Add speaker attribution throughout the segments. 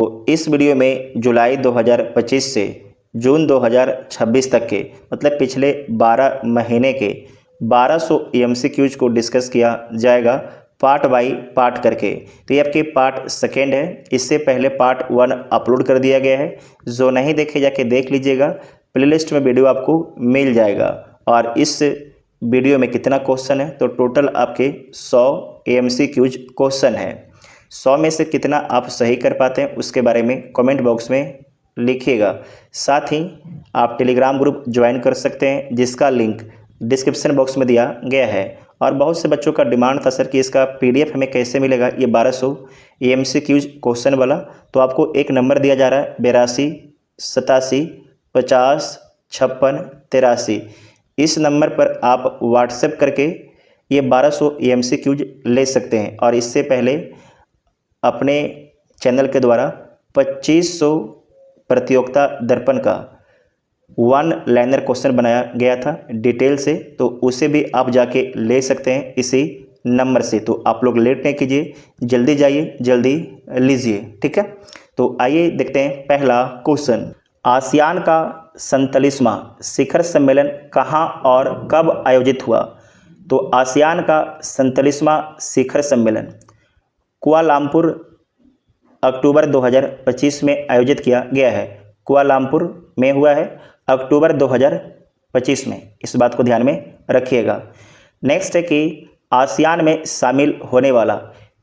Speaker 1: तो इस वीडियो में जुलाई 2025 से जून 2026 तक के मतलब पिछले 12 महीने के 1200 एमसीक्यूज को डिस्कस किया जाएगा पार्ट बाय पार्ट करके। तो ये आपके पार्ट सेकेंड है। इससे पहले पार्ट 1 अपलोड कर दिया गया है, जो नहीं देखे जाके देख लीजिएगा, प्लेलिस्ट में वीडियो आपको मिल जाएगा। और इस वीडियो में कितना क्वेश्चन है, तो टोटल आपके 100 एमसीक्यूज क्वेश्चन है। 100 में से कितना आप सही कर पाते हैं उसके बारे में कमेंट बॉक्स में लिखिएगा। साथ ही आप टेलीग्राम ग्रुप ज्वाइन कर सकते हैं, जिसका लिंक डिस्क्रिप्शन बॉक्स में दिया गया है। और बहुत से बच्चों का डिमांड था सर कि इसका पीडीएफ हमें कैसे मिलेगा, ये 1200 एमसीक्यूज क्वेश्चन वाला। तो आपको एक नंबर दिया जा रहा है 82 87 50 56 83। इस नंबर पर आप व्हाट्सएप करके ये 1200 एमसीक्यूज ले सकते हैं। और इससे पहले अपने चैनल के द्वारा 2500 प्रतियोगिता दर्पण का 1 लाइनर क्वेश्चन बनाया गया था डिटेल से, तो उसे भी आप जाके ले सकते हैं इसी नंबर से। तो आप लोग लेट नहीं कीजिए, जल्दी जाइए, जल्दी लीजिए, ठीक है। तो आइए देखते हैं पहला क्वेश्चन। आसियान का 47वां शिखर सम्मेलन कहाँ और कब आयोजित हुआ? तो आसियान का 47वां शिखर सम्मेलन कुआलालंपुर अक्टूबर 2025 में आयोजित किया गया है। कुआलालंपुर में हुआ है अक्टूबर 2025 में, इस बात को ध्यान में रखिएगा। नेक्स्ट है कि आसियान में शामिल होने वाला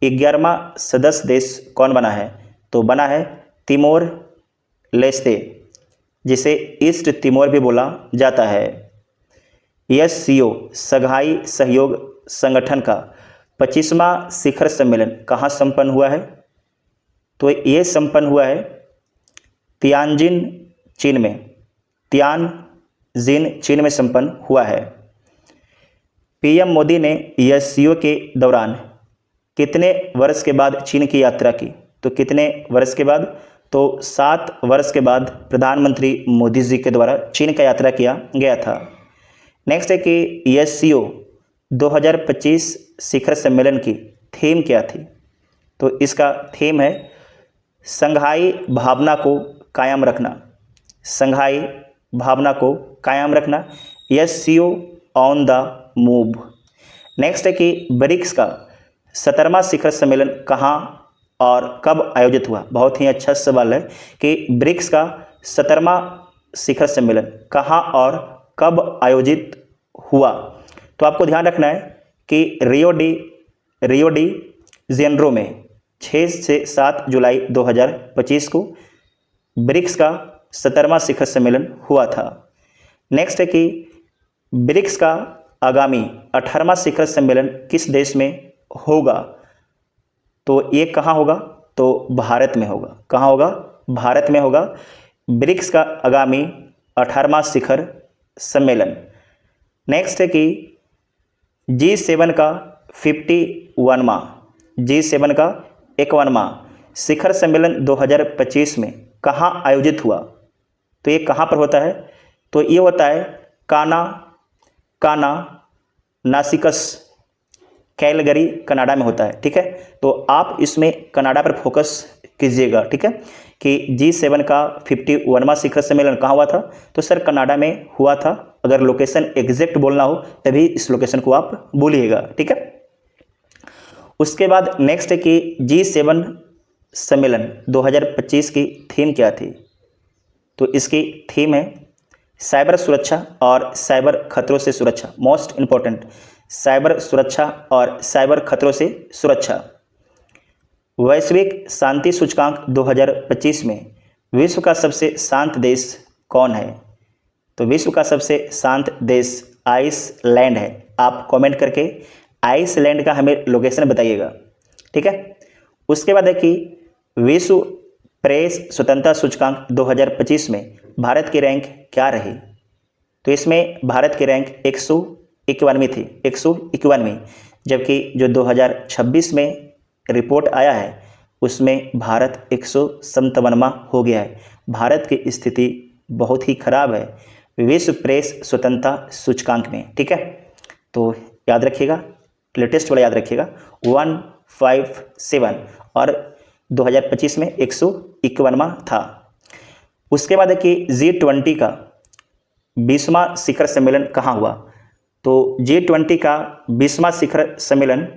Speaker 1: 11वां सदस्य देश कौन बना है? तो बना है तिमोर लेस्ते, जिसे ईस्ट तिमोर भी बोला जाता है। एससीओ शंघाई सहयोग संगठन का 25वां शिखर सम्मेलन कहाँ संपन्न हुआ है? तो ये संपन्न हुआ है तियानजिन चीन में। तियानजिन चीन में संपन्न हुआ है। पीएम मोदी ने एससीओ के दौरान कितने वर्ष के बाद चीन की यात्रा की? तो कितने वर्ष के बाद? तो 7 वर्ष के बाद प्रधानमंत्री मोदी जी के द्वारा चीन का यात्रा किया गया था। नेक्स्ट है कि एससीओ 2025 शिखर सम्मेलन की थीम क्या थी? तो इसका थीम है शंघाई भावना को कायम रखना। शंघाई भावना को कायम रखना, SCO on the move. Next है कि ब्रिक्स का 17वां शिखर सम्मेलन कहाँ और कब आयोजित हुआ? बहुत ही अच्छा सवाल है कि ब्रिक्स का 17वां शिखर सम्मेलन कहाँ और कब आयोजित हुआ? तो आपको ध्यान रखना है कि रियो डी जेनेरो में 6 से 7 जुलाई 2025 को ब्रिक्स का 17वां शिखर सम्मेलन हुआ था। नेक्स्ट है कि ब्रिक्स का आगामी 18वां शिखर सम्मेलन किस देश में होगा? तो ये कहाँ होगा? तो भारत में होगा। कहाँ होगा? भारत में होगा ब्रिक्स का आगामी 18वां शिखर सम्मेलन। नेक्स्ट है कि G7 का 51वां G7 का 51वां शिखर सम्मेलन 2025 में कहाँ आयोजित हुआ? तो ये कहाँ पर होता है? तो ये होता है काना नासिकस, कैलगरी, कनाडा में होता है, ठीक है। तो आप इसमें कनाडा पर फोकस कीजिएगा, ठीक है, कि G7 का 51वां शिखर सम्मेलन कहाँ हुआ था? तो सर कनाडा में हुआ था। अगर लोकेशन एग्जैक्ट बोलना हो तभी इस लोकेशन को आप बोलिएगा, ठीक है। उसके बाद नेक्स्ट है कि G7 सम्मेलन 2025 की थीम क्या थी? तो इसकी थीम है साइबर सुरक्षा और साइबर खतरों से सुरक्षा। मोस्ट इम्पोर्टेंट, साइबर सुरक्षा और साइबर खतरों से सुरक्षा। वैश्विक शांति सूचकांक 2025 में विश्व का सबसे शांत देश कौन है? तो विश्व का सबसे शांत देश आइसलैंड है। आप कमेंट करके आइसलैंड का हमें लोकेशन बताइएगा, ठीक है। उसके बाद है कि विश्व प्रेस स्वतंत्रता सूचकांक 2025 में भारत की रैंक क्या रही? तो इसमें भारत की रैंक 151वीं थी, 151वीं। जबकि जो 2026 में रिपोर्ट आया है उसमें भारत 157वां हो गया है। भारत की स्थिति बहुत ही खराब है विश्व प्रेस स्वतंत्रता सूचकांक में, ठीक है। तो याद रखिएगा, लेटेस्ट वाला याद रखिएगा 157। और 2025 में 151वां था। उसके बाद है कि G20 का 20वां शिखर सम्मेलन कहाँ हुआ? तो G20 का 20वां शिखर सम्मेलन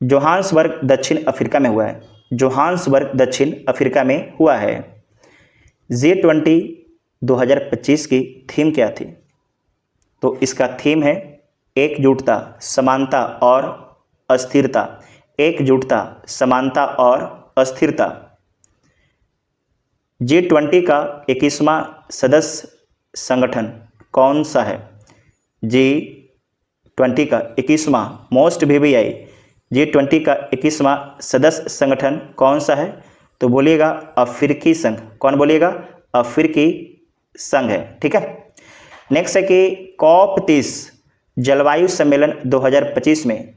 Speaker 1: जोहान्सबर्ग दक्षिण अफ्रीका में हुआ है। जोहान्सबर्ग दक्षिण अफ्रीका में हुआ है। G20 2025 की थीम क्या थी? तो इसका थीम है एकजुटता, समानता और अस्थिरता। एकजुटता, समानता और अस्थिरता। G20 का 21वां सदस्य संगठन कौन सा है? G20 का 21वां मोस्ट VVI G20 का 21वां सदस्य संगठन कौन सा है? तो बोलिएगा अफ्रीकी संघ। कौन बोलिएगा? अफ्रीकी संघ है। ठीक है। नेक्स्ट है कि COP30 जलवायु सम्मेलन 2025 में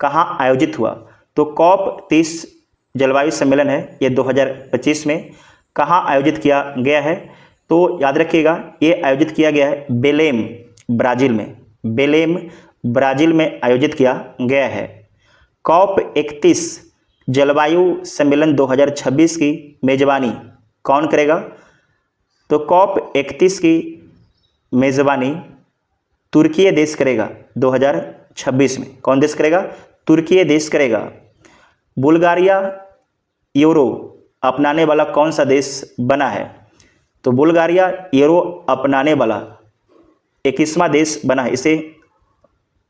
Speaker 1: कहाँ आयोजित हुआ? तो COP30 जलवायु सम्मेलन है ये 2025 में कहाँ आयोजित किया गया है? तो याद रखिएगा ये आयोजित किया गया है बेलेम, ब्राज़ील में। बेलेम, ब्राज़ील में आयोजित किया गया है। COP31 जलवायु सम्मेलन 2026 की मेज़बानी कौन करेगा? तो COP31 की मेज़बानी तुर्की देश करेगा 2026 में। कौन देश करेगा? तुर्की देश करेगा। बुल्गारिया यूरो अपनाने वाला कौन सा देश बना है? तो बुल्गारिया यूरो अपनाने वाला 21वां देश बना है। इसे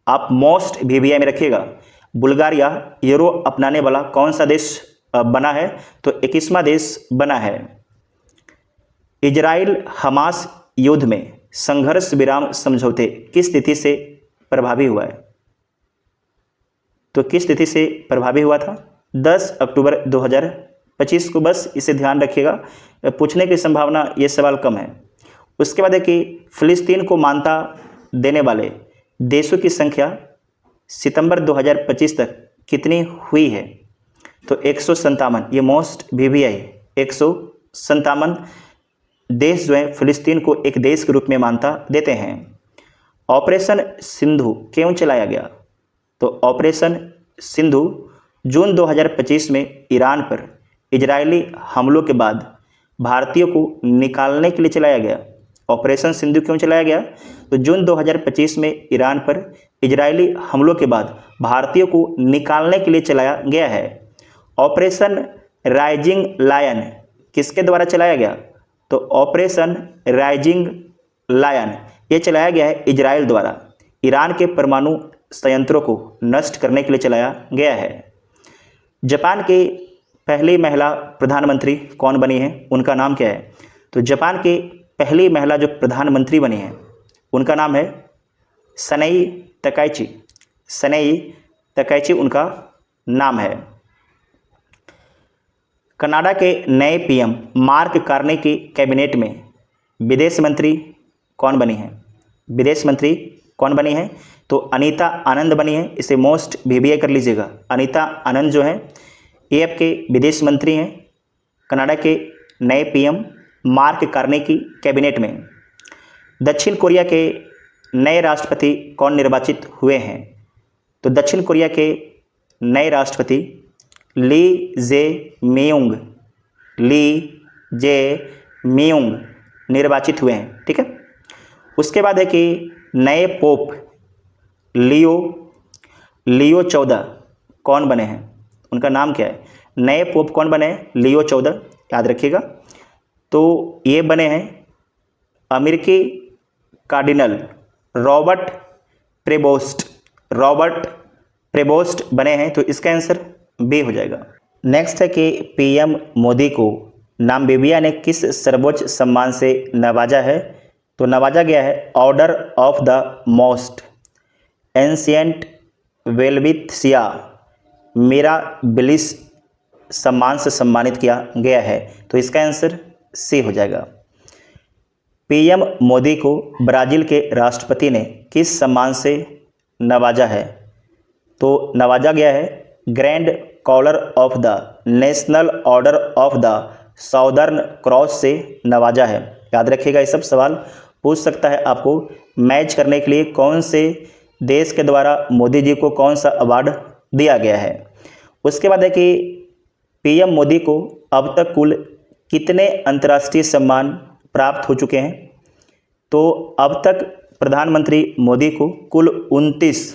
Speaker 1: आप मोस्ट VVI में रखिएगा। बुल्गारिया यूरो अपनाने वाला कौन सा देश बना है? तो 21वां देश बना है। इजराइल हमास युद्ध में संघर्ष विराम समझौते किस तिथि से प्रभावी हुआ है? तो किस तिथि से प्रभावी हुआ था? 10 अक्टूबर 2025 को। बस इसे ध्यान रखिएगा, पूछने की संभावना ये सवाल कम है। उसके बाद है कि फिलिस्तीन को मान्यता देने वाले देशों की संख्या सितंबर 2025 तक कितनी हुई है? तो 157। ये मोस्ट VVI 157 देश जो है फिलिस्तीन को एक देश के रूप में मान्यता देते हैं। ऑपरेशन सिंधु क्यों चलाया गया? तो ऑपरेशन सिंधु जून 2025 में ईरान पर इजरायली हमलों के बाद भारतीयों को निकालने के लिए चलाया गया। ऑपरेशन सिंधु क्यों चलाया गया? तो जून 2025 में ईरान पर इजरायली हमलों के बाद भारतीयों को निकालने के लिए चलाया गया है। ऑपरेशन राइजिंग लायन किसके द्वारा चलाया गया? तो ऑपरेशन राइजिंग लायन ये चलाया गया है इजराइल द्वारा। ईरान के परमाणु संयंत्रों को नष्ट करने के लिए चलाया गया है। जापान की पहली महिला प्रधानमंत्री कौन बनी है? उनका नाम क्या है? तो जापान की पहली महिला जो प्रधानमंत्री बनी है उनका नाम है सनेई तकाइची। सनेई तकाइची उनका नाम है। कनाडा के नए PM मार्क कार्ने की कैबिनेट में विदेश मंत्री कौन बनी है? विदेश मंत्री कौन बनी है? तो अनीता आनंद बनी है। इसे मोस्ट VVI कर लीजिएगा। अनीता आनंद जो है ये आपके विदेश मंत्री हैं कनाडा के नए PM मार्क कार्ने की कैबिनेट में। दक्षिण कोरिया के नए राष्ट्रपति कौन निर्वाचित हुए हैं? तो दक्षिण कोरिया के नए राष्ट्रपति ली जे मियोंग निर्वाचित हुए हैं। ठीक है। उसके बाद है कि नए पोप लियो 14 कौन बने हैं? उनका नाम क्या है? नए पोप कौन बने हैं? लियो 14 याद रखिएगा। तो ये बने हैं अमेरिकी कार्डिनल रॉबर्ट प्रेबोस्ट बने हैं। तो इसका आंसर B हो जाएगा। नेक्स्ट है कि PM मोदी को नामीबिया ने किस सर्वोच्च सम्मान से नवाजा है? तो नवाजा गया है Order of the Most Ancient Welwitschia Mirabilis सम्मान से सम्मानित किया गया है। तो इसका आंसर C हो जाएगा। PM मोदी को ब्राज़ील के राष्ट्रपति ने किस सम्मान से नवाजा है? तो नवाजा गया है Grand Collar of the National Order of the Southern Cross से नवाजा है। याद रखिएगा, ये सब सवाल पूछ सकता है आपको मैच करने के लिए कौन से देश के द्वारा मोदी जी को कौन सा अवार्ड दिया गया है। उसके बाद है कि पीएम मोदी को अब तक कुल कितने अंतर्राष्ट्रीय सम्मान प्राप्त हो चुके हैं? तो अब तक प्रधानमंत्री मोदी को कुल 29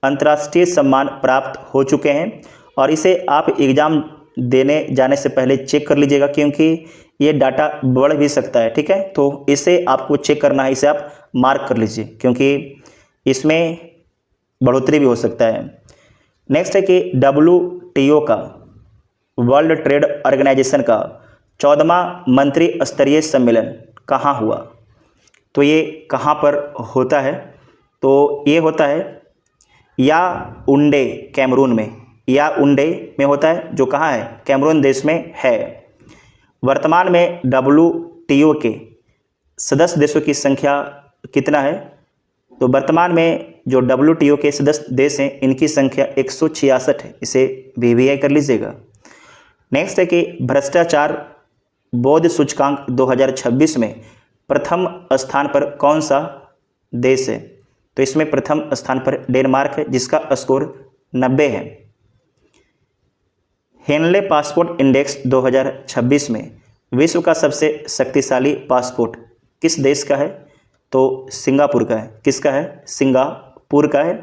Speaker 1: अंतर्राष्ट्रीय सम्मान प्राप्त हो चुके हैं और इसे आप एग्ज़ाम देने जाने से पहले चेक कर लीजिएगा, क्योंकि ये डाटा बढ़ भी सकता है। ठीक है, तो इसे आपको चेक करना है, इसे आप मार्क कर लीजिए, क्योंकि इसमें बढ़ोतरी भी हो सकता है। नेक्स्ट है कि WTO का, वर्ल्ड ट्रेड ऑर्गेनाइजेशन का 14वां मंत्री स्तरीय सम्मेलन कहाँ हुआ? तो ये कहाँ पर होता है? तो ये होता है याओंडे, कैमरून में। याओंडे में होता है, जो कहाँ है? कैमरून देश में है। वर्तमान में WTO के सदस्य देशों की संख्या कितना है? तो वर्तमान में जो WTO के सदस्य देश हैं, इनकी संख्या 166 है। इसे VVI कर लीजिएगा। नेक्स्ट है कि भ्रष्टाचार बोध सूचकांक 2026 में प्रथम स्थान पर कौन सा देश है? तो इसमें प्रथम स्थान पर डेनमार्क है, जिसका स्कोर 90 है। हेनले पासपोर्ट इंडेक्स 2026 में विश्व का सबसे शक्तिशाली पासपोर्ट किस देश का है? तो सिंगापुर का है। किसका है? सिंगापुर का है।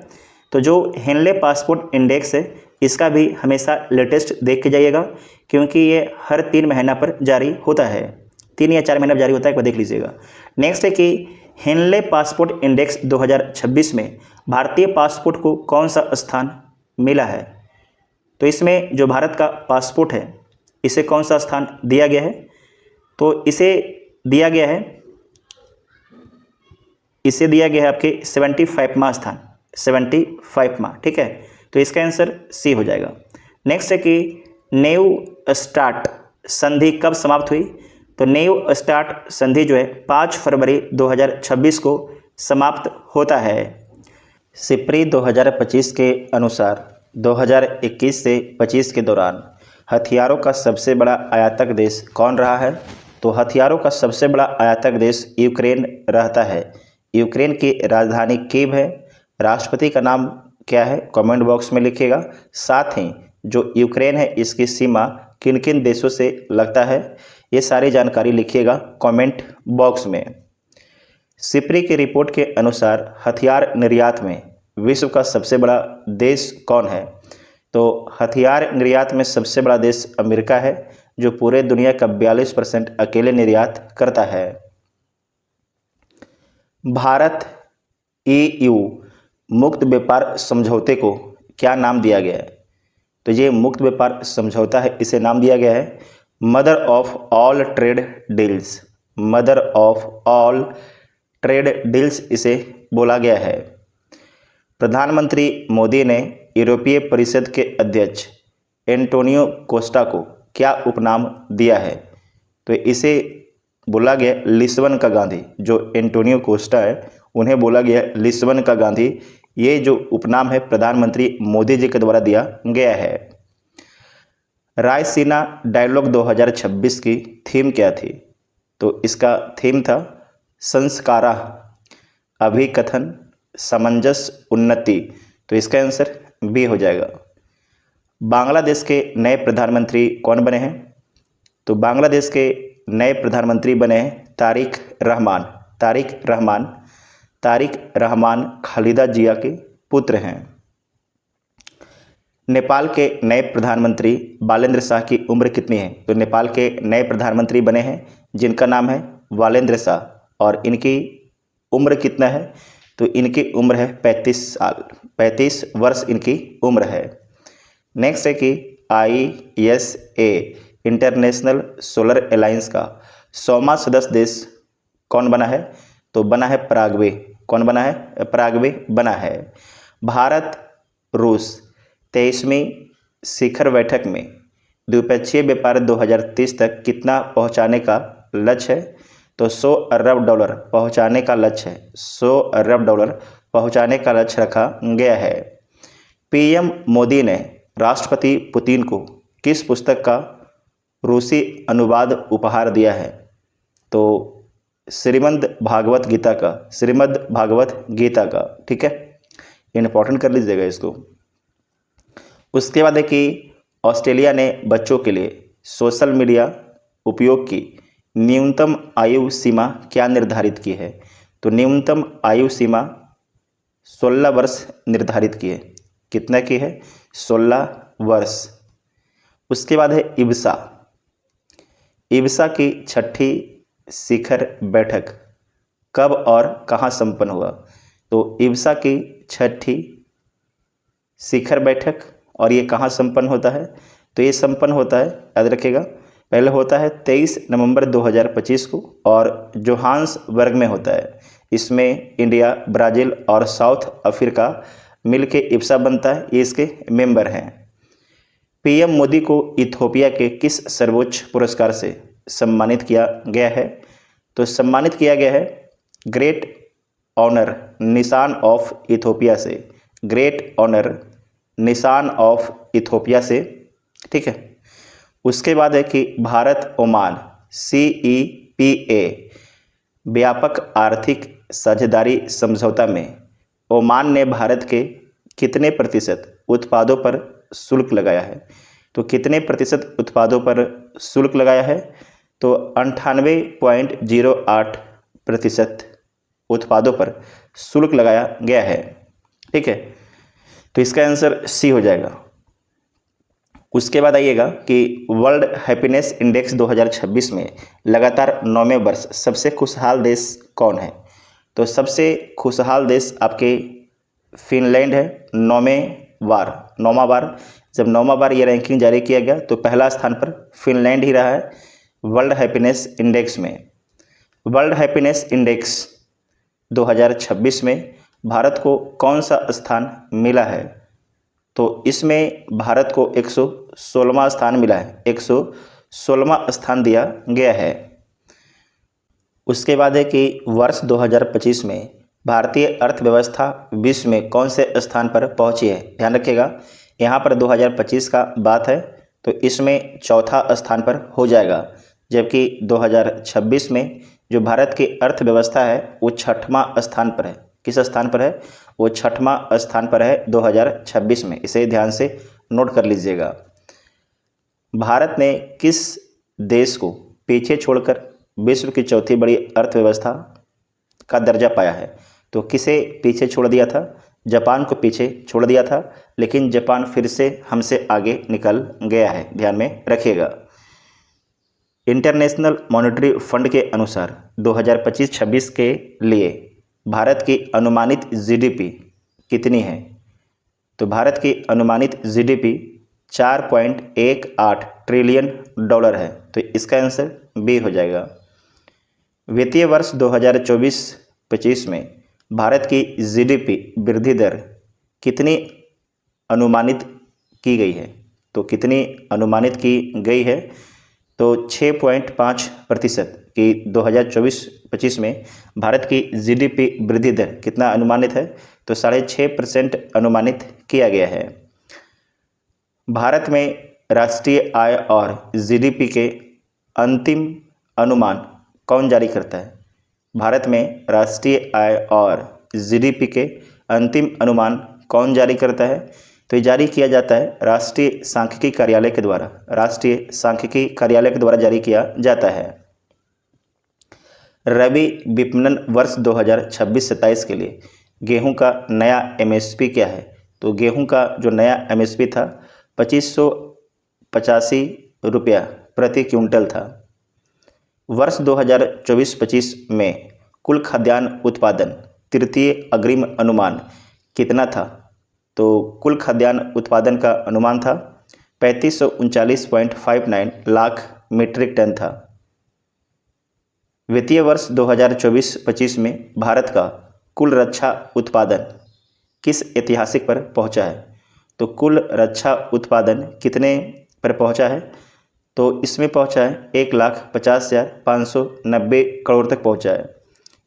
Speaker 1: तो जो हेनले पासपोर्ट इंडेक्स है, इसका भी हमेशा लेटेस्ट देख के जाइएगा, क्योंकि ये हर 3 महीना पर जारी होता है। 3 या 4 महीना पर जारी होता है, एक बार देख लीजिएगा। नेक्स्ट है कि हेनले पासपोर्ट इंडेक्स 2026 में भारतीय पासपोर्ट को कौन सा स्थान मिला है? तो इसमें जो भारत का पासपोर्ट है, इसे कौन सा स्थान दिया गया है? तो इसे दिया गया है आपके 75वां स्थान, 75वां। ठीक है, तो इसका आंसर सी हो जाएगा। नेक्स्ट है कि न्यू स्टार्ट संधि कब समाप्त हुई? तो न्यू स्टार्ट संधि जो है 5 फरवरी 2026 को समाप्त होता है। सिप्री 2025 के अनुसार 2021 से 25 के दौरान हथियारों का सबसे बड़ा आयातक देश कौन रहा है? तो हथियारों का सबसे बड़ा आयातक देश यूक्रेन रहता है। यूक्रेन की राजधानी कीव है। राष्ट्रपति का नाम क्या है? कमेंट बॉक्स में लिखिएगा। साथ ही जो यूक्रेन है, इसकी सीमा किन किन देशों से लगता है, ये सारी जानकारी लिखिएगा कमेंट बॉक्स में। सिप्री की रिपोर्ट के अनुसार हथियार निर्यात में विश्व का सबसे बड़ा देश कौन है? तो हथियार निर्यात में सबसे बड़ा देश अमेरिका है, जो पूरे दुनिया का 42% अकेले निर्यात करता है। भारत EU मुक्त व्यापार समझौते को क्या नाम दिया गया है? तो ये मुक्त व्यापार समझौता है, इसे नाम दिया गया है mother of all trade deals. Mother of all trade deals इसे बोला गया है। प्रधानमंत्री मोदी ने यूरोपीय परिषद के अध्यक्ष एंटोनियो कोस्टा को क्या उपनाम दिया है? तो इसे बोला गया लिस्बन का गांधी। जो एंटोनियो कोस्टा है, उन्हें बोला गया लिस्बन का गांधी। ये जो उपनाम है प्रधानमंत्री मोदी जी के द्वारा दिया गया है। रायसीना डायलॉग 2026 की थीम क्या थी? तो इसका थीम था संस्कारा, अभिकथन, सामंजस्य, उन्नति। तो इसका आंसर बी हो जाएगा। बांग्लादेश के नए प्रधानमंत्री कौन बने हैं? तो बांग्लादेश के नए प्रधानमंत्री बने हैं तारिक रहमान। तारिक रहमान खालिदा जिया के पुत्र हैं। नेपाल के नए प्रधानमंत्री बालेंद्र शाह की उम्र कितनी है? तो नेपाल के नए प्रधानमंत्री बने हैं जिनका नाम है बालेंद्र शाह, और इनकी उम्र कितना है? तो इनकी उम्र है 35 साल, 35 वर्ष इनकी उम्र है। नेक्स्ट है कि ISA इंटरनेशनल सोलर अलायंस का 100वां सदस्य देश कौन बना है? तो बना है पराग्वे। कौन बना है? पराग्वे बना है। भारत रूस 23वीं शिखर बैठक में द्विपक्षीय व्यापार 2030 तक कितना पहुंचाने का लक्ष्य है? तो $100 अरब पहुंचाने का लक्ष्य है। $100 अरब पहुंचाने का लक्ष्य रखा गया है। PM मोदी ने राष्ट्रपति पुतिन को किस पुस्तक का रूसी अनुवाद उपहार दिया है? तो श्रीमद् भागवत गीता का। ठीक है, इंपॉर्टेंट कर लीजिएगा इसको। उसके बाद है कि ऑस्ट्रेलिया ने बच्चों के लिए सोशल मीडिया उपयोग की न्यूनतम आयु सीमा क्या निर्धारित की है? तो न्यूनतम आयु सीमा 16 वर्ष निर्धारित की है। कितना की है? 16 वर्ष। उसके बाद है इब्सा। इब्सा की छठी शिखर बैठक कब और कहाँ संपन्न हुआ? तो इब्सा की छठी शिखर बैठक और ये कहाँ संपन्न होता है? तो ये संपन्न होता है, याद रखिएगा, पहले होता है 23 नवंबर 2025 को और जोहान्सबर्ग में होता है। इसमें इंडिया, ब्राज़ील और साउथ अफ्रीका मिलके इब्सा बनता है, ये इसके मेंबर हैं। पीएम मोदी को इथियोपिया के किस सर्वोच्च पुरस्कार से सम्मानित किया गया है? तो सम्मानित किया गया है ग्रेट ऑनर निशान ऑफ इथियोपिया से, ग्रेट ऑनर निशान ऑफ इथियोपिया से, ठीक है। उसके बाद है कि भारत ओमान CEPA व्यापक आर्थिक साझेदारी समझौता में ओमान ने भारत के कितने प्रतिशत उत्पादों पर शुल्क लगाया है? तो कितने प्रतिशत उत्पादों पर शुल्क लगाया है? तो 98.08% उत्पादों पर शुल्क लगाया गया है, ठीक है। तो इसका आंसर सी हो जाएगा। उसके बाद आइएगा कि वर्ल्ड हैप्पीनेस इंडेक्स 2026 में लगातार 9वें वर्ष सबसे खुशहाल देश कौन है? तो सबसे खुशहाल देश आपके फिनलैंड है। 9वां बार जब 9वां बार ये रैंकिंग जारी किया गया तो पहला स्थान पर फिनलैंड ही रहा है वर्ल्ड हैप्पीनेस इंडेक्स में। वर्ल्ड हैप्पीनेस इंडेक्स 2026 में भारत को कौन सा स्थान मिला है? तो इसमें भारत को 116वां स्थान मिला है, 116वां स्थान दिया गया है। उसके बाद है कि वर्ष 2025 में भारतीय अर्थव्यवस्था विश्व में कौन से स्थान पर पहुंची है? ध्यान रखिएगा, यहाँ पर 2025 का बात है तो इसमें चौथा स्थान पर हो जाएगा, जबकि 2026 में जो भारत की अर्थव्यवस्था है वो 6वां स्थान पर है। किस स्थान पर है? वो 6वां स्थान पर है 2026 में। इसे ध्यान से नोट कर लीजिएगा। भारत ने किस देश को पीछे छोड़कर विश्व की चौथी बड़ी अर्थव्यवस्था का दर्जा पाया है? तो किसे पीछे छोड़ दिया था? जापान को पीछे छोड़ दिया था, लेकिन जापान फिर से हमसे आगे निकल गया है, ध्यान में रखिएगा। इंटरनेशनल मॉनेटरी फंड के अनुसार 2025-26 के लिए भारत की अनुमानित GDP कितनी है? तो भारत की अनुमानित GDP 4.18 ट्रिलियन डॉलर है, तो इसका आंसर बी हो जाएगा। वित्तीय वर्ष 2024-25 में भारत की GDP वृद्धि दर कितनी अनुमानित की गई है? तो कितनी अनुमानित की गई है? तो 6.5% की 2024-25 में भारत की GDP वृद्धि दर कितना अनुमानित है? तो 6.5% अनुमानित किया गया है। भारत में राष्ट्रीय आय और GDP के अंतिम अनुमान कौन जारी करता है? भारत में राष्ट्रीय आय और GDP के अंतिम अनुमान कौन जारी करता है? तो ये जारी किया जाता है राष्ट्रीय सांख्यिकी कार्यालय के द्वारा, राष्ट्रीय सांख्यिकी कार्यालय के द्वारा जारी किया जाता है। रबी विपणन वर्ष 2026-27 के लिए गेहूं का नया MSP क्या है? तो गेहूं का जो नया MSP था 2585 रुपया प्रति क्विंटल था। वर्ष 2024-25 में कुल खाद्यान्न उत्पादन तृतीय अग्रिम अनुमान कितना था? तो कुल खाद्यान्न उत्पादन का अनुमान था 3539.59 लाख मीट्रिक टन था। वित्तीय वर्ष 2024-25 में भारत का कुल रक्षा उत्पादन किस ऐतिहासिक पर पहुंचा है? तो कुल रक्षा उत्पादन कितने पर पहुंचा है? तो इसमें पहुंचा है 1,50,590 करोड़ तक पहुंचा है।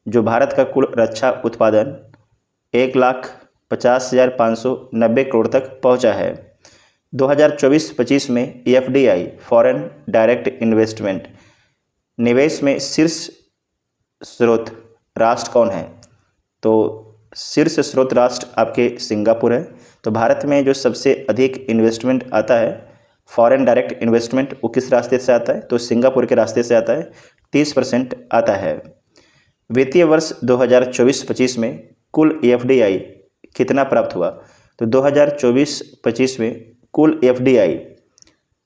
Speaker 1: जो भारत का कुल रक्षा उत्पादन 1,50,590 करोड़ तक पहुंचा है। 2024-25 में FDI फॉरेन डायरेक्ट इन्वेस्टमेंट निवेश में शीर्ष स्रोत राष्ट्र कौन है? तो शीर्ष स्रोत राष्ट्र आपके सिंगापुर है। तो भारत में जो सबसे अधिक इन्वेस्टमेंट आता है फॉरेन डायरेक्ट इन्वेस्टमेंट वो किस रास्ते से आता है, तो सिंगापुर के रास्ते से आता है, 30% आता है। वित्तीय वर्ष 2024-25 में कुल FDI कितना प्राप्त हुआ, तो 2024-25 में कुल FDI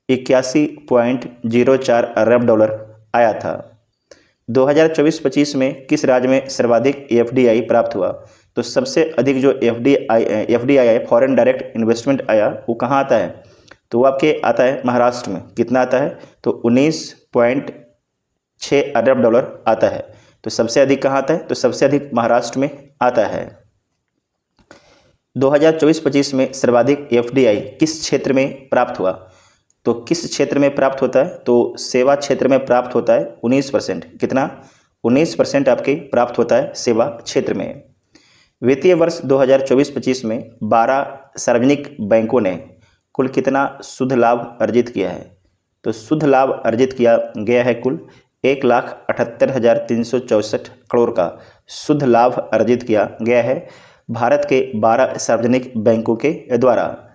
Speaker 1: 81.04 अरब डॉलर आया था। 2024-25 में किस राज्य में सर्वाधिक FDI प्राप्त हुआ, तो सबसे अधिक जो FDI आया, फॉरेन डायरेक्ट इन्वेस्टमेंट आया, वो कहाँ आता है, तो वो आपके आता है महाराष्ट्र में। कितना आता है, तो 19.6 अरब डॉलर आता है। तो सबसे अधिक कहाँ आता है, तो सबसे अधिक महाराष्ट्र में आता है। 2024-25 में सर्वाधिक FDI किस क्षेत्र में प्राप्त हुआ, तो किस क्षेत्र में प्राप्त होता है, तो सेवा क्षेत्र में प्राप्त होता है 19%। कितना, 19% आपके प्राप्त होता है सेवा क्षेत्र में। वित्तीय वर्ष 2024-25 में 12 सार्वजनिक बैंकों ने कुल कितना शुद्ध लाभ अर्जित किया है, तो शुद्ध लाभ अर्जित किया गया है कुल 1,78,364 करोड़ का शुद्ध लाभ अर्जित किया गया है भारत के 12 सार्वजनिक बैंकों के द्वारा।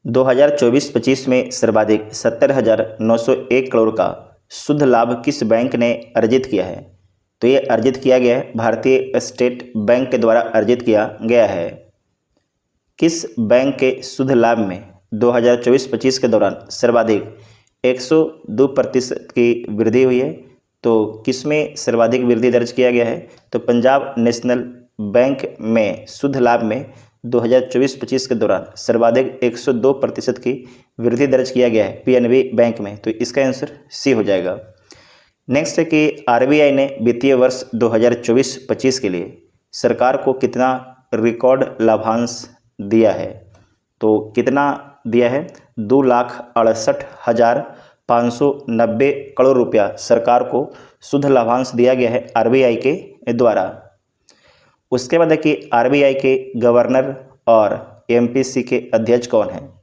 Speaker 1: 2024-25 में सर्वाधिक 70,901 करोड़ का शुद्ध लाभ किस बैंक ने अर्जित किया है, तो ये अर्जित किया गया है भारतीय स्टेट बैंक के द्वारा अर्जित किया गया है। किस बैंक के शुद्ध लाभ में 2024-25 के दौरान सर्वाधिक 102% की वृद्धि हुई है, तो किसमें सर्वाधिक वृद्धि दर्ज किया गया है, तो पंजाब नेशनल बैंक में शुद्ध लाभ में 2024-25 के दौरान सर्वाधिक 102% की वृद्धि दर्ज किया गया है PNB बैंक में। तो इसका आंसर सी हो जाएगा। नेक्स्ट है कि RBI ने वित्तीय वर्ष 2024-25 के लिए सरकार को कितना रिकॉर्ड लाभांश दिया है, तो कितना दिया है, 2,68,590 करोड़ रुपया सरकार को शुद्ध लाभांश दिया गया है RBI के द्वारा। उसके बाद है कि RBI के गवर्नर और MPC के अध्यक्ष कौन हैं,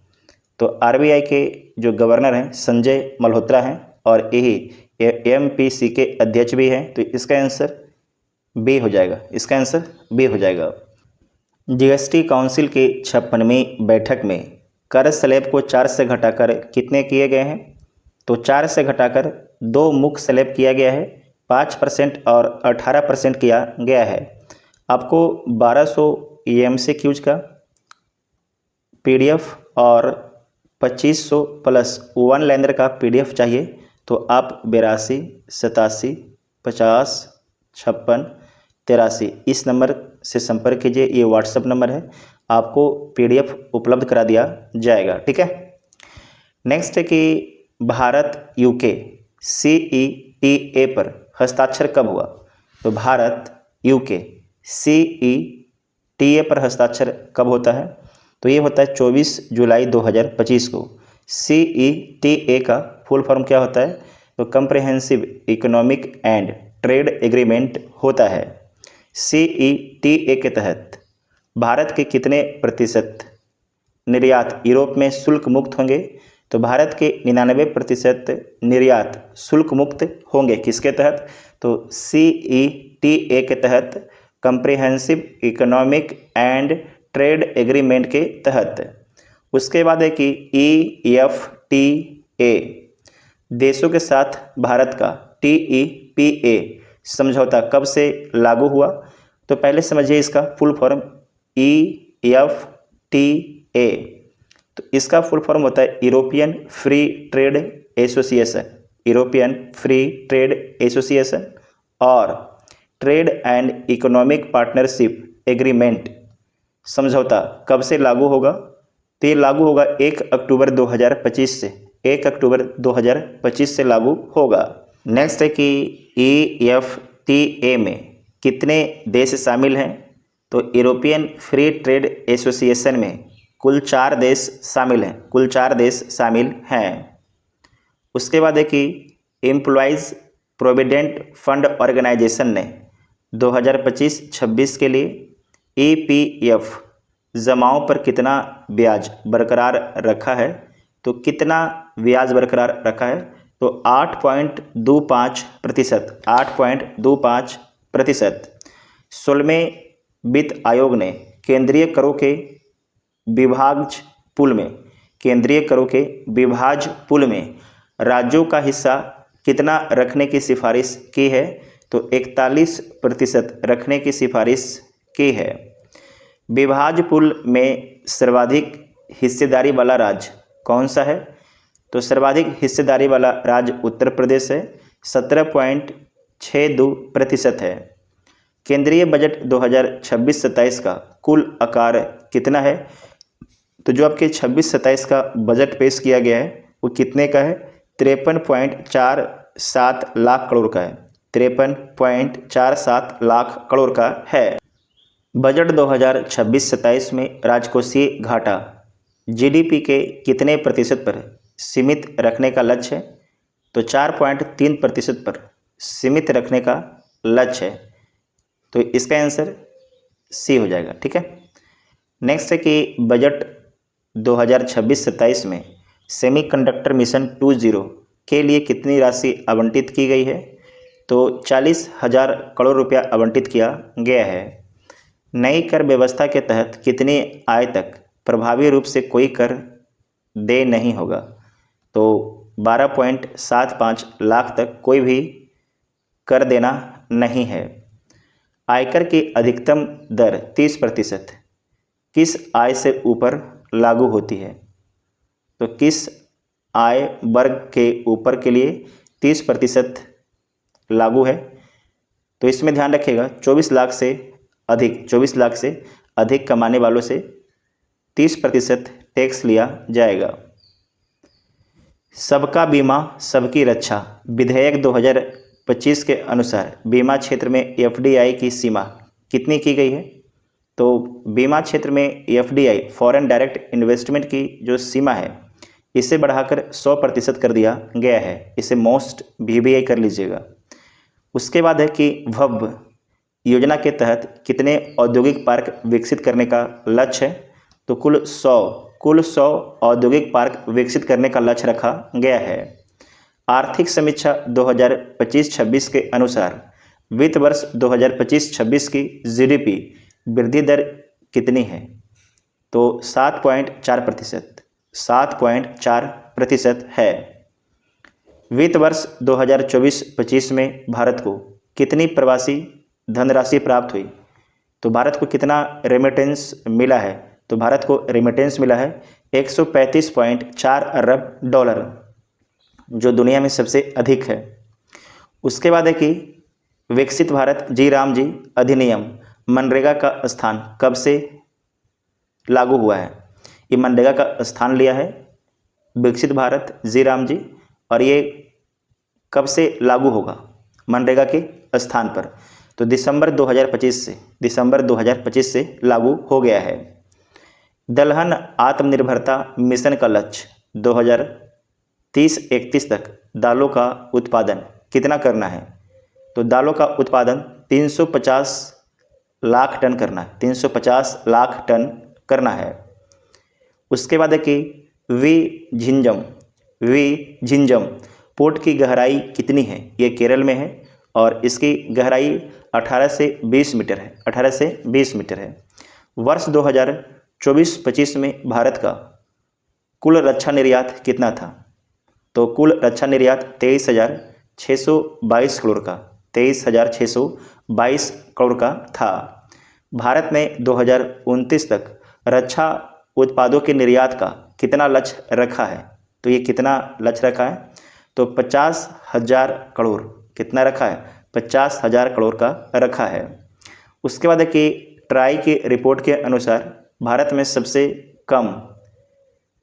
Speaker 1: तो RBI के जो गवर्नर हैं संजय मल्होत्रा हैं और यही MPC के अध्यक्ष भी हैं। तो इसका आंसर बी हो जाएगा, इसका आंसर बी हो जाएगा। GST काउंसिल की 56वीं बैठक में कर स्लैब को 4 से घटाकर कितने किए गए हैं, तो 4 से घटाकर 2 मुख्य स्लैब किया गया है, 5% और 18% किया गया है। आपको 1200 MCQs का PDF और 2500 प्लस 1 लाइनर का PDF चाहिए, तो आप 82 87 50 56 83 इस नंबर से संपर्क कीजिए। ये WhatsApp नंबर है, आपको PDF उपलब्ध करा दिया जाएगा। ठीक है। नेक्स्ट है कि भारत UK CETA पर हस्ताक्षर कब हुआ, तो भारत UK CETA पर हस्ताक्षर कब होता है, तो ये होता है 24 जुलाई 2025 को। CETA का फुल फॉर्म क्या होता है, तो comprehensive economic and trade agreement होता है। CETA के तहत भारत के कितने प्रतिशत निर्यात यूरोप में शुल्क मुक्त होंगे, तो भारत के 99% निर्यात शुल्क मुक्त होंगे। किसके तहत, तो CETA के तहत, comprehensive economic and trade agreement के तहत। उसके बाद है कि EFTA देशों के साथ भारत का TEPA समझौता कब से लागू हुआ, तो पहले समझिए इसका फुल फॉर्म EFTA, तो इसका फुल फॉर्म होता है European Free Trade Association, European Free Trade Association और Trade and Economic Partnership Agreement समझौता कब से लागू होगा, तो ये लागू होगा 1 अक्टूबर 2025 से, 1 अक्टूबर 2025 से लागू होगा। नेक्स्ट है कि EFTA में कितने देश शामिल हैं, तो यूरोपियन फ्री ट्रेड एसोसिएशन में कुल 4 देश शामिल हैं, कुल 4 देश शामिल हैं। उसके बाद है कि एम्प्लॉयज़ प्रोविडेंट फंड ऑर्गेनाइजेशन ने 2025-26 के लिए EPF जमाओं पर कितना ब्याज बरकरार रखा है, तो कितना ब्याज बरकरार रखा है, तो 8.25%, 8.25%। 16वें वित्त आयोग ने केंद्रीय करों के विभाज्य पूल में केंद्रीय करों के विभाज्य पूल में राज्यों का हिस्सा कितना रखने की सिफारिश की है? तो 41% रखने की सिफारिश की है। विभाज्य पूल में सर्वाधिक हिस्सेदारी वाला राज्य कौन सा है? तो सर्वाधिक हिस्सेदारी वाला राज्य उत्तर प्रदेश है, 17.62% है। केंद्रीय बजट 2026-27 का कुल आकार कितना है? तो जो आपके 26-27 का बजट पेश किया गया है वो कितने का है? 53.47 लाख करोड़ का है। 53.47 लाख करोड़ का है। बजट 2026-27 में राजकोषीय घाटा जीडीपी के कितने प्रतिशत पर सीमित रखने का लक्ष्य है? तो 4.3% पर सीमित रखने का लक्ष्य है। तो इसका आंसर सी हो जाएगा। ठीक है। नेक्स्ट है कि बजट 2026-27 में सेमीकंडक्टर मिशन 2.0 के लिए कितनी राशि आवंटित की गई है? तो 40,000 करोड़ रुपया आवंटित किया गया है। नई कर व्यवस्था के तहत कितनी आय तक प्रभावी रूप से कोई कर दे नहीं होगा? तो 12.75 लाख तक कोई भी कर देना नहीं है। आयकर की अधिकतम दर 30% किस आय से ऊपर लागू होती है? तो किस आय वर्ग के ऊपर के लिए 30% लागू है? तो इसमें ध्यान रखिएगा 24 लाख से अधिक कमाने वालों से 30% टैक्स लिया जाएगा। सबका बीमा सबकी रक्षा विधेयक 2025 के अनुसार बीमा क्षेत्र में एफडीआई की सीमा कितनी की गई है? तो बीमा क्षेत्र में एफडीआई फॉरेन डायरेक्ट इन्वेस्टमेंट की जो सीमा है इसे बढ़ाकर 100% कर दिया गया है। इसे मोस्ट वीबीआई कर लीजिएगा। उसके बाद है कि भव्य योजना के तहत कितने औद्योगिक पार्क विकसित करने का लक्ष्य है? तो कुल 100 औद्योगिक पार्क विकसित करने का लक्ष्य रखा गया है। आर्थिक समीक्षा 2025-26 के अनुसार वित्त वर्ष 2025-26 की जीडीपी वृद्धि दर कितनी है? तो 7.4% है। वित्त वर्ष 2024-25 में भारत को कितनी प्रवासी धनराशि प्राप्त हुई? तो भारत को कितना रेमिटेंस मिला है? तो भारत को रेमिटेंस मिला है 135.4 अरब डॉलर, जो दुनिया में सबसे अधिक है। उसके बाद है कि विकसित भारत जी राम जी अधिनियम मनरेगा का स्थान कब से लागू हुआ है? ये मनरेगा का स्थान लिया है विकसित भारत जी राम जी, और ये कब से लागू होगा मनरेगा के स्थान पर? तो दिसंबर 2025 से लागू हो गया है। दलहन आत्मनिर्भरता मिशन का लक्ष्य 2030-31 तक दालों का उत्पादन कितना करना है? तो दालों का उत्पादन 350 लाख टन करना है। 350 लाख टन करना है। उसके बाद है कि वी झिंझम पोर्ट की गहराई कितनी है? ये केरल में है और इसकी गहराई 18 से 20 मीटर है। 18 से 20 मीटर है। वर्ष 2024-25 में भारत का कुल रक्षा निर्यात कितना था? तो कुल रक्षा निर्यात 23,622 करोड़ का 23,622 करोड़ का था। भारत ने 2029 तक रक्षा उत्पादों के निर्यात का कितना लक्ष्य रखा है? तो ये कितना लक्ष्य रखा है? तो 50,000 करोड़। कितना रखा है? 50,000 करोड़ का रखा है। उसके बाद है कि ट्राई की रिपोर्ट के अनुसार भारत में सबसे कम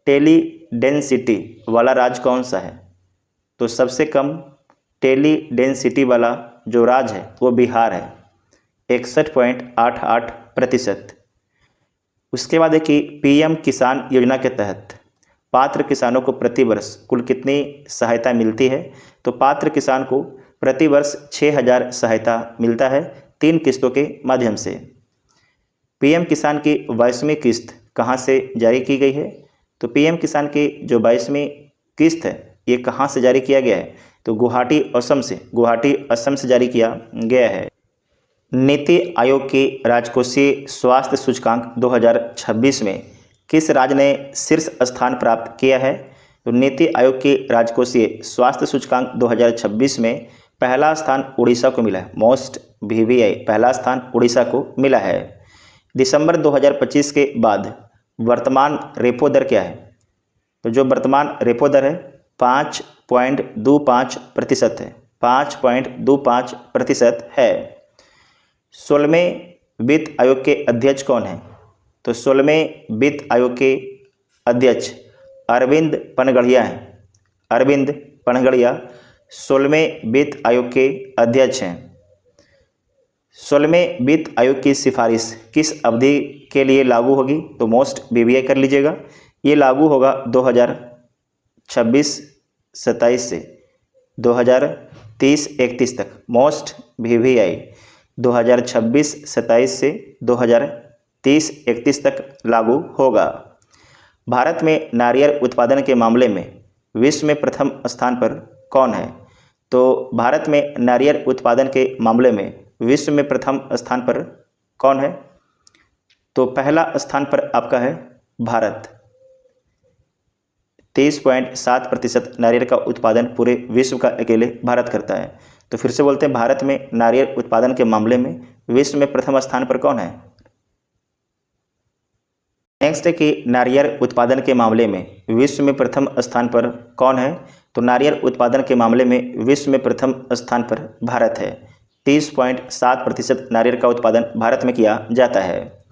Speaker 1: टेली डेंसिटी वाला राज्य कौन सा है? तो सबसे कम टेली डेंसिटी वाला जो राज्य है वो बिहार है, 61.88%। उसके बाद है कि पीएम किसान योजना के तहत पात्र किसानों को प्रति वर्ष कुल कितनी सहायता मिलती है? तो पात्र किसान को प्रति वर्ष 6,000 सहायता मिलता है 3 किस्तों के माध्यम से। पीएम किसान की 22वीं किस्त कहाँ से जारी की गई है? तो पीएम किसान की जो 22वीं किस्त है ये कहाँ से जारी किया गया है? तो गुवाहाटी असम से जारी किया गया है। नीति आयोग की राजकोषीय स्वास्थ्य सूचकांक 2026 में किस राज्य ने शीर्ष स्थान प्राप्त किया है? तो नीति आयोग के राजकोषीय स्वास्थ्य सूचकांक 2026 में पहला स्थान उड़ीसा को मिला है। मोस्ट VVI पहला स्थान उड़ीसा को मिला है। दिसंबर 2025 के बाद वर्तमान रेपो दर क्या है? तो जो वर्तमान रेपो दर है 5.25% है, 5.25% है। 16वें वित्त आयोग के अध्यक्ष कौन है? तो 16वें वित्त आयोग के अध्यक्ष अरविंद पनगड़िया हैं। अरविंद पनगड़िया 16वें वित्त आयोग के अध्यक्ष हैं। 16वें वित्त आयोग की सिफारिश किस अवधि के लिए लागू होगी? तो मोस्ट VVI कर लीजिएगा। ये लागू होगा 2026-27 से 2030-31 तक। मोस्ट VVI 2026-27 से 2030-31 तक लागू होगा। भारत में नारियल उत्पादन के मामले में विश्व में प्रथम स्थान पर कौन है? तो भारत में नारियल उत्पादन के मामले में विश्व में प्रथम स्थान पर कौन है? तो पहला स्थान पर आपका है भारत। 30.7% नारियल का उत्पादन पूरे विश्व का अकेले भारत करता है। तो फिर से बोलते हैं, भारत में नारियल उत्पादन के मामले में विश्व में प्रथम स्थान पर कौन है? नेक्स्ट है कि नारियल उत्पादन के मामले में विश्व में प्रथम स्थान पर कौन है? तो नारियल उत्पादन के मामले में विश्व में प्रथम स्थान पर भारत है। 30.7% नारियल का उत्पादन भारत में किया जाता है।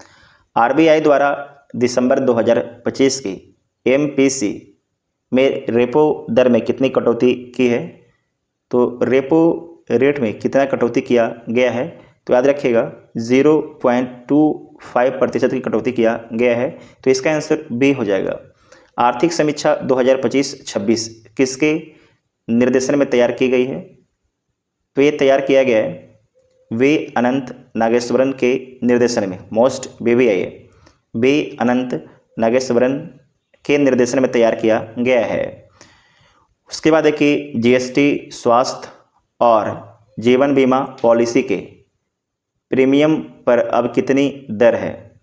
Speaker 1: RBI द्वारा दिसंबर 2025 की MPC में रेपो दर में कितनी कटौती की है? तो रेपो रेट में कितना कटौती किया गया है? तो याद रखिएगा 0.25% की कटौती किया गया है। तो इसका आंसर B हो जाएगा। आर्थिक समीक्षा 2025-26 किसके निर्देशन में तैयार की गई है? तो ये तैयार किया गया है V अनंत नागेश्वरन के निर्देशन में। मोस्ट VVI है, V अनंत नागेश्वरन के निर्देशन में तैयार किया गया है। उसके बाद है कि GST स्वास्थ्य और जीवन बीमा पॉलिसी के प्रीमियम पर अब कितनी दर है?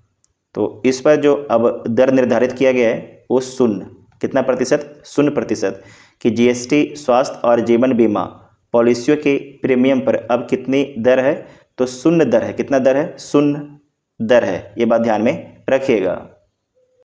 Speaker 1: तो इस पर जो अब दर निर्धारित किया गया है वो 0 कितना प्रतिशत? 0% कि GST स्वास्थ्य और जीवन बीमा पॉलिसियों के प्रीमियम पर अब कितनी दर है? तो 0 दर है। कितना दर है? 0 दर है। ये बात ध्यान में रखिएगा।